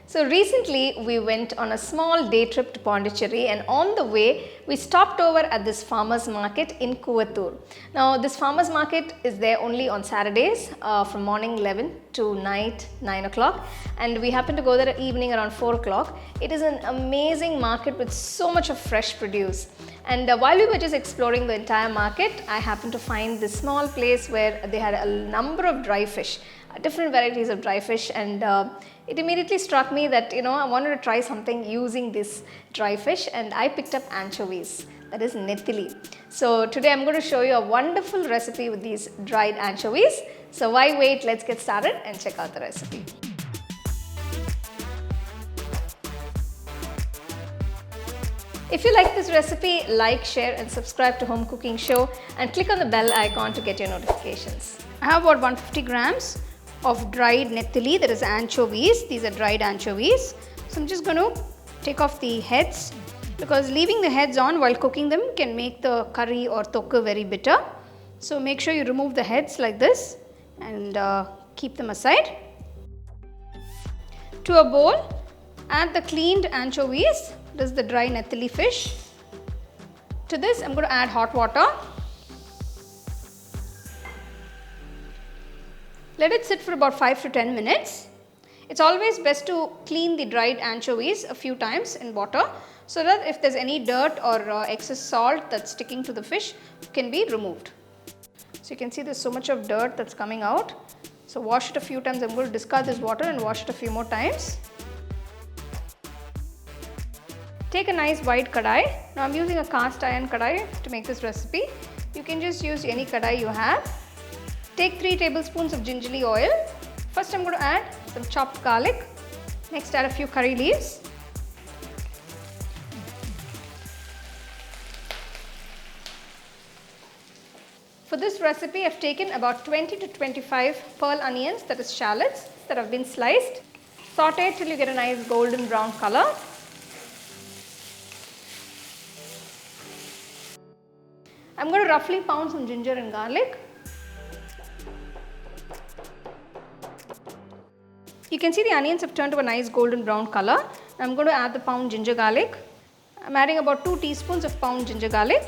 So recently we went on a small day trip to Pondicherry, and on the way we stopped over at this farmers market in Koovathur. Now this farmers market is there only on Saturdays from morning 11 to night 9 o'clock, and we happened to go there at evening around 4 o'clock. It is an amazing market with so much of fresh produce. And while we were just exploring the entire market, I happened to find this small place where they had a number of dry fish, different varieties of dry fish, and it immediately struck me that I wanted to try something using this dry fish, and I picked up anchovies, that is Nethili. So today I'm going to show you a wonderful recipe with these dried anchovies. So why wait, let's get started and check out the recipe. If you like this recipe, like, share and subscribe to Home Cooking Show and click on the bell icon to get your notifications. I have about 150 grams of dried Nethili, that is anchovies. These are dried anchovies. So I'm just going to take off the heads, because leaving the heads on while cooking them can make the curry or thokku very bitter. So make sure you remove the heads like this and keep them aside. To a bowl, add the cleaned anchovies. This is the dry Nethili fish. To this I'm going to add hot water. Let it sit for about 5 to 10 minutes. It's always best to clean the dried anchovies a few times in water, so that if there's any dirt or excess salt that's sticking to the fish, it can be removed. So you can see there's so much of dirt that's coming out. So wash it a few times. I'm going to discard this water and wash it a few more times. Take a nice white kadai. Now I'm using a cast iron kadai to make this recipe. You can just use any kadai you have. Take 3 tablespoons of gingelly oil. First I'm going to add some chopped garlic. Next add a few curry leaves. For this recipe I've taken about 20 to 25 pearl onions, that is shallots, that have been sliced. Saute till you get a nice golden brown color. I'm going to roughly pound some ginger and garlic. You can see the onions have turned to a nice golden brown color. I'm going to add the pound ginger garlic. I'm adding about 2 teaspoons of pound ginger garlic.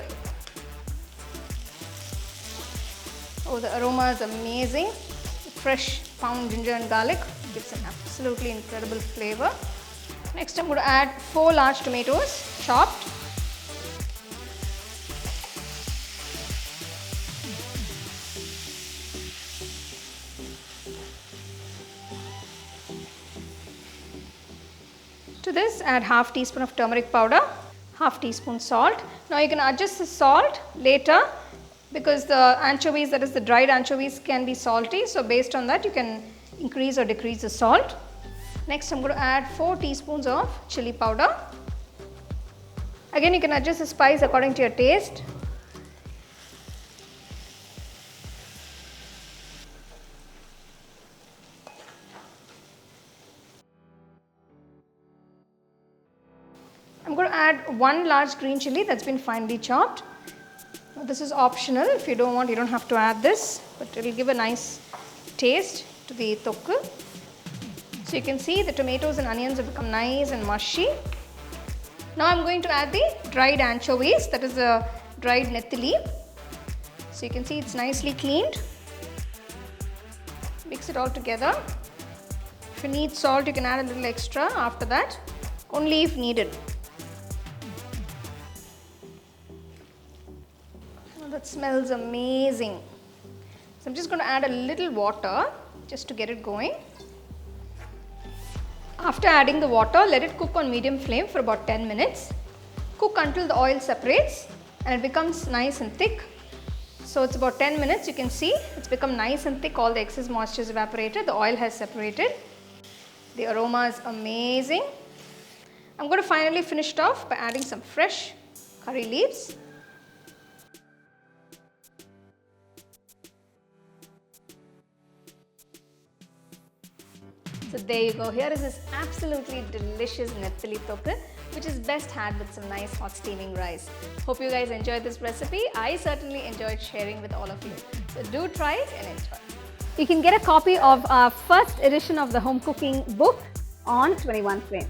Oh, the aroma is amazing. The fresh pound ginger and garlic gives an absolutely incredible flavor. Next I'm going to add 4 large tomatoes, chopped. To this add half teaspoon of turmeric powder, half teaspoon salt. Now you can adjust the salt later, because the anchovies, that is the dried anchovies, can be salty. So based on that you can increase or decrease the salt. Next I'm going to add 4 teaspoons of chilli powder. Again you can adjust the spice according to your taste. I'm going to add 1 large green chilli that's been finely chopped. Now this is optional. If you don't want, you don't have to add this, but it will give a nice taste to the thokku. So you can see the tomatoes and onions have become nice and mushy. Now I'm going to add the dried anchovies, that is the dried Nethili. So you can see it's nicely cleaned. Mix it all together. If you need salt, you can add a little extra after that, only if needed. That smells amazing. So I'm just going to add a little water just to get it going. After adding the water, let it cook on medium flame for about 10 minutes. Cook until the oil separates and it becomes nice and thick. So it's about 10 minutes. You can see it's become nice and thick. All the excess moisture is evaporated. The oil has separated. The aroma is amazing. I'm going to finally finish it off by adding some fresh curry leaves. So there you go. Here is this absolutely delicious Nethili Thokku, which is best had with some nice hot steaming rice. Hope you guys enjoyed this recipe. I certainly enjoyed sharing with all of you. So do try it and enjoy. You can get a copy of our first edition of the home cooking book on 21 frames.